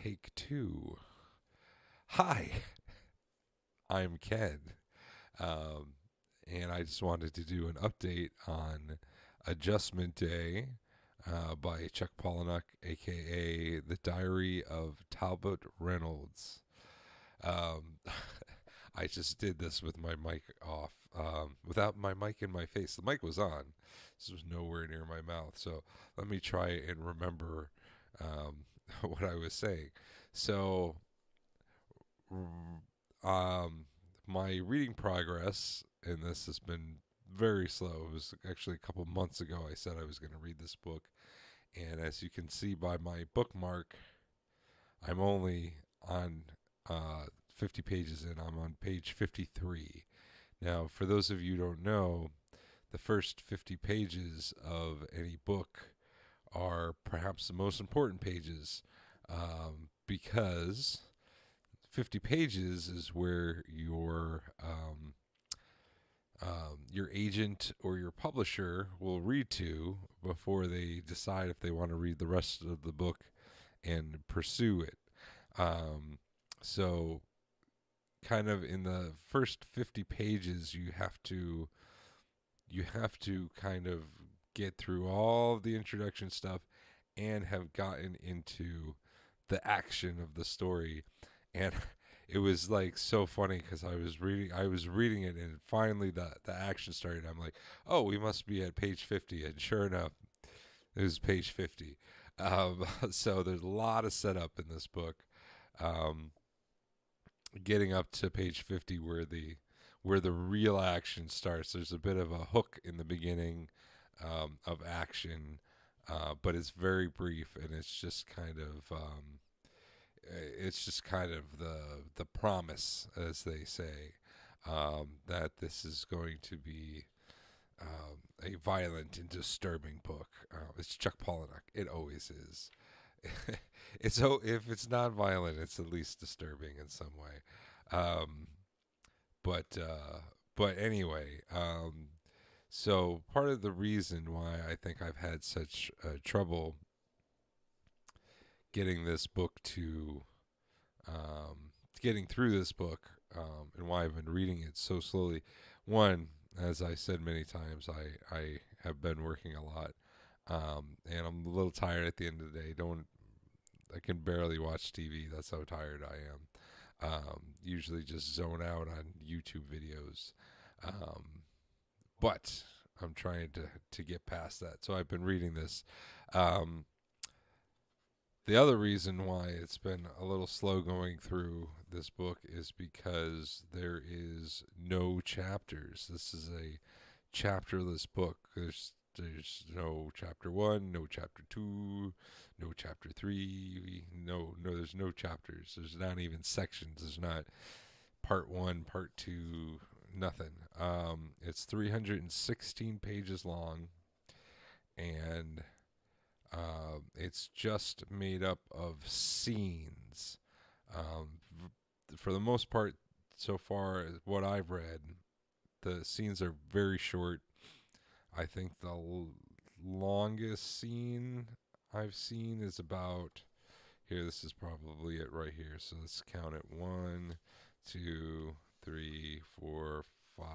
Take two. Hi, I'm Ken. Um, and I just wanted to do an update on Adjustment Day by Chuck Palahniuk, aka The Diary of Talbot Reynolds. Um, I just did this with my mic off, without my mic in my face. The mic was on. This was nowhere near my mouth. So let me try and remember um, what I was saying. So, um, my reading progress in this has been very slow. It was actually a couple months ago I said I was going to read this book. And as you can see by my bookmark, I'm only on 50 pages in. I'm on page 53. Now, for those of you who don't know, the first 50 pages of any book are perhaps the most important pages, because 50 pages is where your agent or your publisher will read to before they decide if they want to read the rest of the book and pursue it. Um, so, kind of in the first 50 pages, you have to kind of get through all of the introduction stuff and have gotten into the action of the story. And it was like so funny because I was reading it, and finally the action started. I'm like, oh, we must be at page 50, and sure enough, it was page 50. So there's a lot of setup in this book. Um, Getting up to page 50 where the real action starts. There's a bit of a hook in the beginning of action, but it's very brief, and it's just kind of the promise, as they say, that this is going to be a violent and disturbing book. It's Chuck Palahniuk. It always is. If it's not violent, it's at least disturbing in some way. Um, but uh, but anyway, so part of the reason why I think I've had such trouble getting this book to getting through this book, and why I've been reading it so slowly. One, as I said many times, I have been working a lot, and I'm a little tired at the end of the day. Don't I can barely watch TV. That's how tired I am. Usually just zone out on YouTube videos. Um, but I'm trying to get past that. So I've been reading this. Um, the other reason why it's been a little slow going through this book is because there is no chapters. This is a chapterless book. There's no chapter one, no chapter two, no chapter three. No, there's no chapters. There's not even sections. There's not part one, part two, nothing. It's 316 pages long, and it's just made up of scenes. For the most part, so far, what I've read, the scenes are very short. I think the longest scene I've seen is about here. This is probably it right here. So let's count it: 1, 2, 3, 4, 5,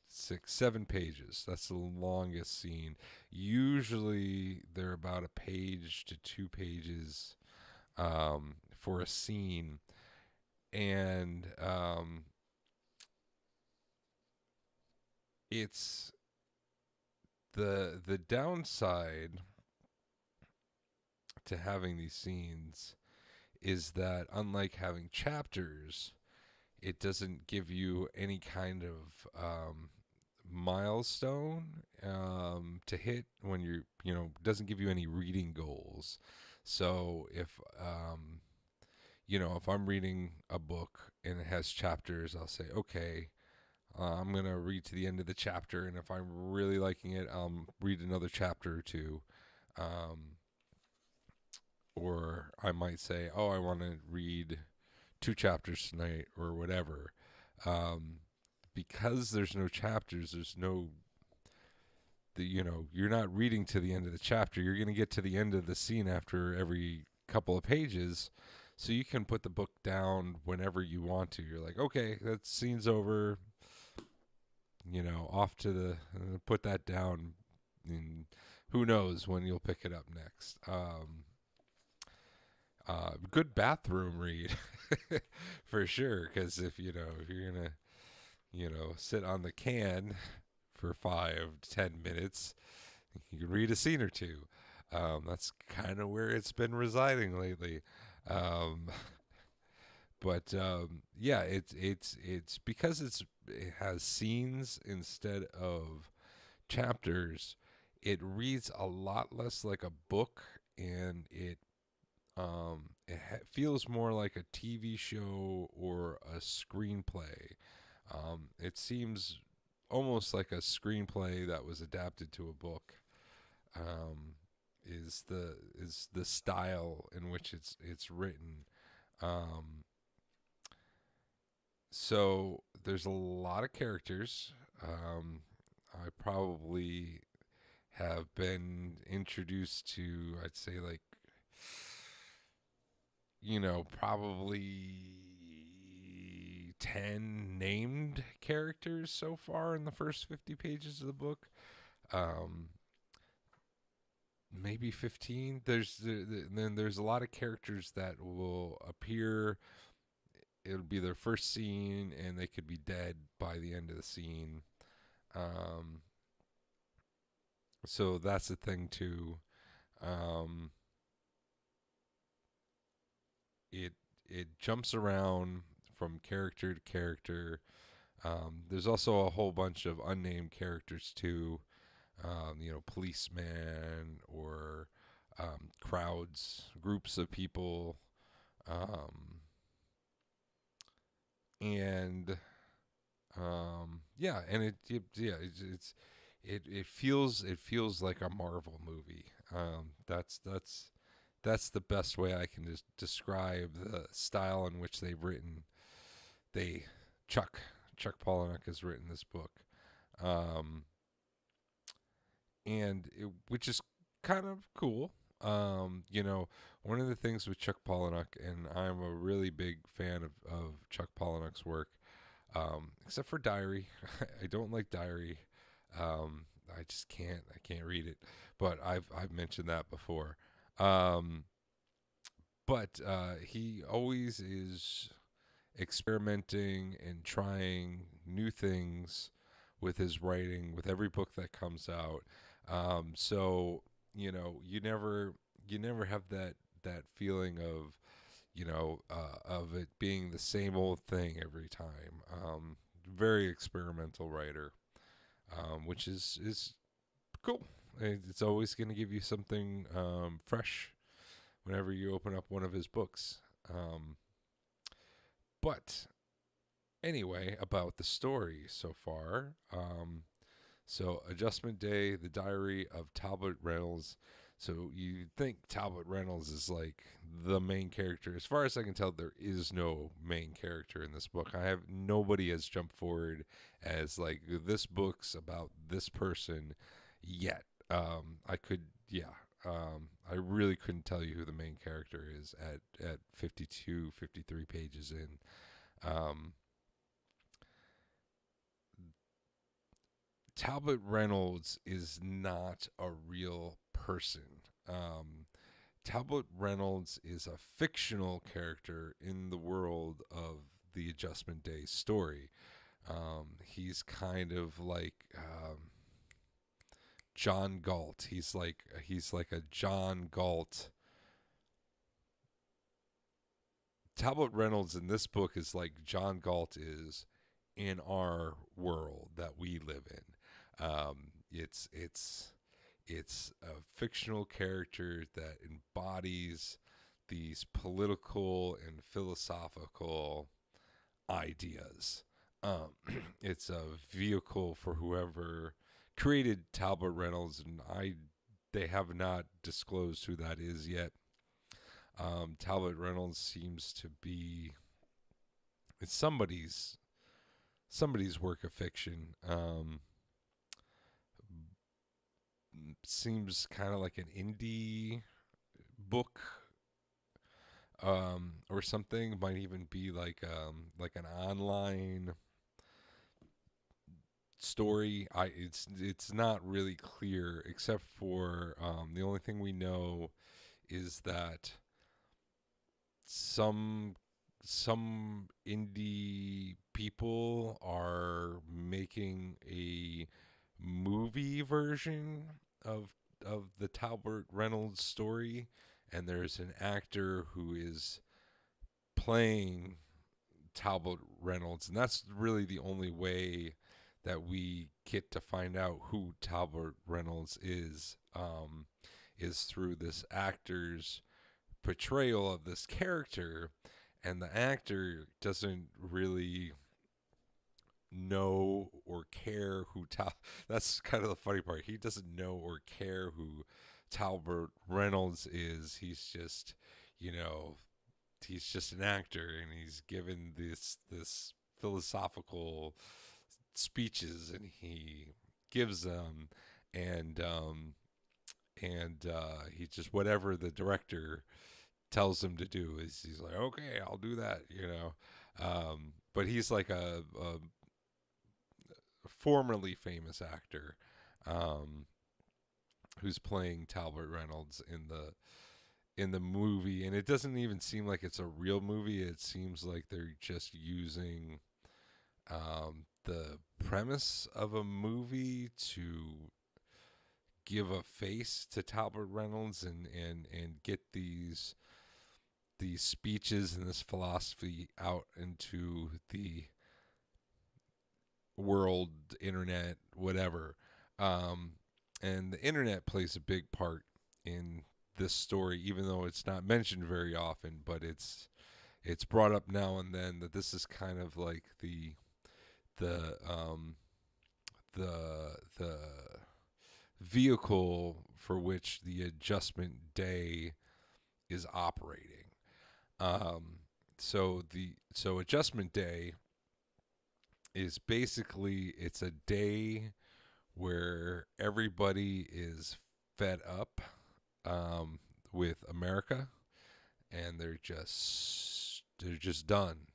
6, 7 pages. That's the longest scene. Usually they're about a page to 2 pages for a scene, and it's the downside to having these scenes is that, unlike having chapters, it doesn't give you any kind of milestone to hit when doesn't give you any reading goals. So if I'm reading a book and it has chapters, I'll say, okay, I'm going to read to the end of the chapter. And if I'm really liking it, I'll read another chapter or two. Um, or I might say, oh, I want to read 2 chapters tonight or whatever. Um, because there's no chapters, you're not reading to the end of the chapter. You're going to get to the end of the scene after every couple of pages, so you can put the book down whenever you want to. You're like, okay, that scene's over. Off to the put that down, and who knows when you'll pick it up next. Good bathroom read for sure, because if you're gonna sit on the can for 5 to 10 minutes, you can read a scene or two. That's kind of where it's been residing lately. Um, but yeah, it's because it has scenes instead of chapters. It reads a lot less like a book, and it feels more like a TV show or a screenplay. It seems almost like a screenplay that was adapted to a book. Um, is the style in which it's written. Um, so there's a lot of characters. I probably have been introduced to, I'd say, like, probably 10 named characters so far in the first 50 pages of the book. Um, Maybe 15. Then there's a lot of characters that will appear. It'll be their first scene, and they could be dead by the end of the scene. Um, so that's the thing too. Um, it it jumps around from character to character. There's also a whole bunch of unnamed characters too. Policemen or crowds, groups of people, um, and yeah, and it feels like a Marvel movie. That's the best way I can just describe the style in which they've written. They Chuck Palahniuk has written this book, um, which is kind of cool. One of the things with Chuck Palahniuk, and I'm a really big fan of Chuck Palahniuk's work, except for Diary. I don't like Diary. I just can't. I can't read it. But I've mentioned that before. Um, but he always is experimenting and trying new things with his writing with every book that comes out. So you never have that feeling of it being the same old thing every time. Very experimental writer, which is cool. It's always going to give you something fresh whenever you open up one of his books. But anyway, about the story so far. So, Adjustment Day, The Diary of Talbot Reynolds. So, you think Talbot Reynolds is like the main character. As far as I can tell, there is no main character in this book. Nobody has jumped forward as like, this book's about this person yet. I really couldn't tell you who the main character is at 52, 53 pages in. Um, Talbot Reynolds is not a real person. Talbot Reynolds is a fictional character in the world of the Adjustment Day story. He's kind of like John Galt. He's like a John Galt. Talbot Reynolds in this book is like John Galt is in our world that we live in. It's a fictional character that embodies these political and philosophical ideas. Um, it's a vehicle for whoever created Talbot Reynolds, and they have not disclosed who that is yet. Talbot Reynolds seems to be it's somebody's work of fiction. Seems kind of like an indie book or something. Might even be like an online story. It's not really clear, except for the only thing we know is that some some indie people are making a movie version of the Talbot Reynolds story, and there's an actor who is playing Talbot Reynolds, and that's really the only way that we get to find out who Talbot Reynolds is through this actor's portrayal of this character, and the actor doesn't really know or care who that's kind of the funny part. He doesn't know or care who Talbot Reynolds is. He's just, you know, he's just an actor, and he's given this philosophical speeches, and he gives them, and he just, whatever the director tells him to do, is he's like, okay, I'll do that, you know. But he's like a formerly famous actor, um, who's playing Talbot Reynolds in the movie, and it doesn't even seem like it's a real movie. It seems like they're just using the premise of a movie to give a face to Talbot Reynolds, and get these speeches and this philosophy out into the world, internet, whatever. Um, and the internet plays a big part in this story, even though it's not mentioned very often. But it's brought up now and then that this is kind of like the the vehicle for which the Adjustment Day is operating. So Adjustment Day is basically, it's a day where everybody is fed up with America, and they're just done.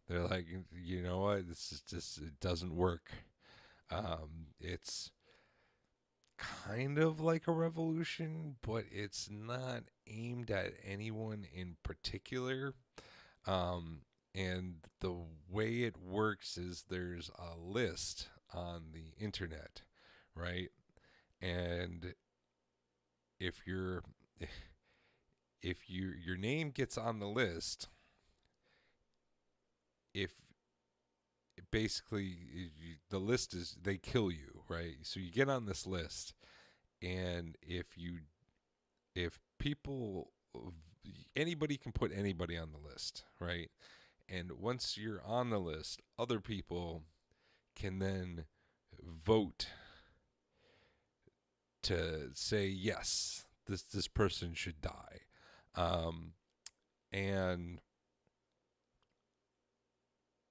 They're like, you know what? This is just, it doesn't work. It's kind of like a revolution, but it's not aimed at anyone in particular. Um, and the way it works is there's a list on the internet, right? And if you're if your name gets on the list, if basically the list is, they kill you, right? So you get on this list, and if people, anybody can put anybody on the list, right? And once you're on the list, other people can then vote to say, yes, this person should die. Um, and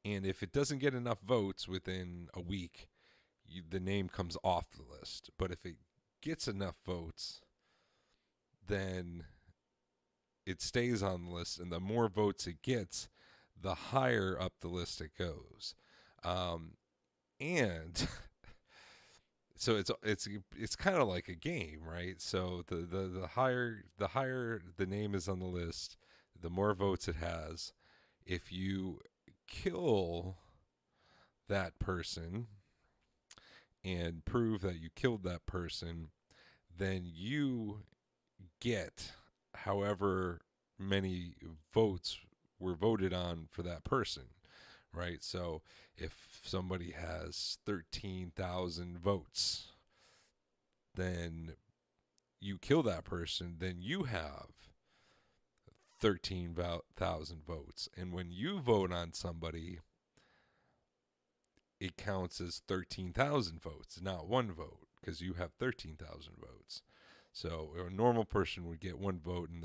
and if it doesn't get enough votes within a week, the name comes off the list. But if it gets enough votes, then it stays on the list, and the more votes it gets, the higher up the list it goes. Um, and so it's kind of like a game, right? So the higher the name is on the list, the more votes it has. If you kill that person and prove that you killed that person, then you get however many votes were voted on for that person, right? So if somebody has 13,000 votes, then you kill that person, then you have 13,000 votes. And when you vote on somebody, it counts as 13,000 votes, not one vote, because you have 13,000 votes. So a normal person would get one vote, and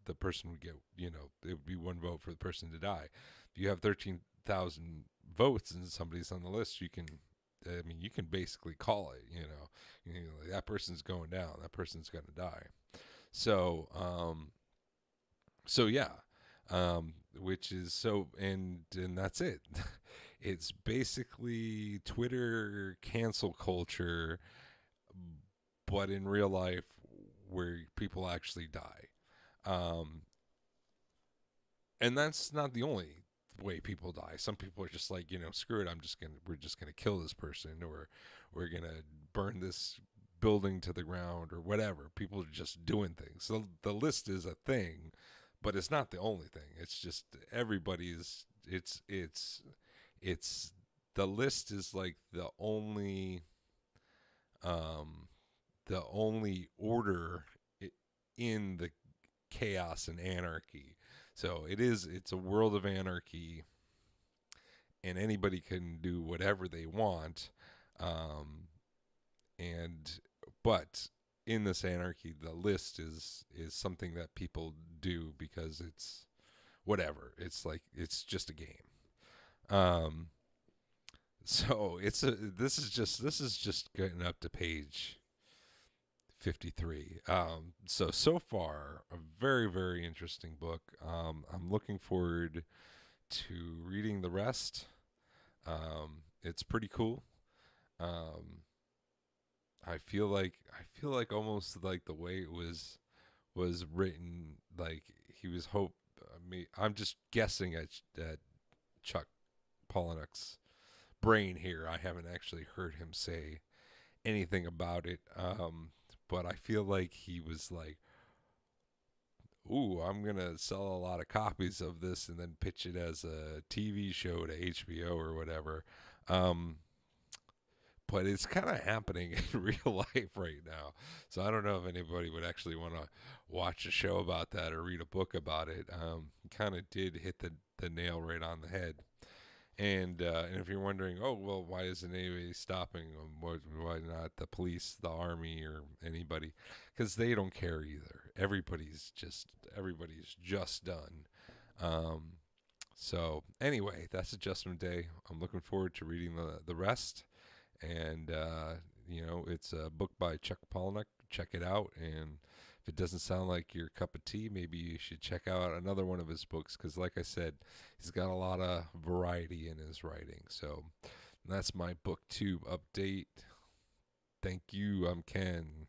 the person would get, it would be one vote for the person to die. If you have 13,000 votes and somebody's on the list, you can basically call it, like, that person's going down, that person's going to die. So, yeah. which is so, and that's it. It's basically Twitter cancel culture, but in real life, where people actually die. Um, and that's not the only way people die. Some people are just like, screw it. We're just gonna kill this person, or we're gonna burn this building to the ground, or whatever. People are just doing things. So the list is a thing, but it's not the only thing. It's just everybody's. It's the list is like um, the only order in the chaos and anarchy. So it's a world of anarchy, and anybody can do whatever they want. Um, and but in this anarchy, the list is something that people do because it's whatever. It's like it's just a game. Um, so this is just getting up to page 53. So far, a very, very interesting book. I'm looking forward to reading the rest. It's pretty cool. Um, I feel like almost like the way it was written, like he was hope. I'm just guessing at Chuck Palahniuk's brain here. I haven't actually heard him say anything about it. But I feel like he was like, ooh, I'm gonna sell a lot of copies of this and then pitch it as a TV show to HBO or whatever. Um, but it's kind of happening in real life right now. So I don't know if anybody would actually want to watch a show about that or read a book about it. He kind of did hit the nail right on the head. And if you're wondering, oh well, why isn't anybody stopping them? Why not the police, the army, or anybody? Because they don't care either. Everybody's just done. Um, so anyway, that's Adjustment Day. I'm looking forward to reading the rest. And it's a book by Chuck Palahniuk. Check it out. And if it doesn't sound like your cup of tea, maybe you should check out another one of his books because, like I said, he's got a lot of variety in his writing. So that's my Booktube update. Thank you. I'm Ken.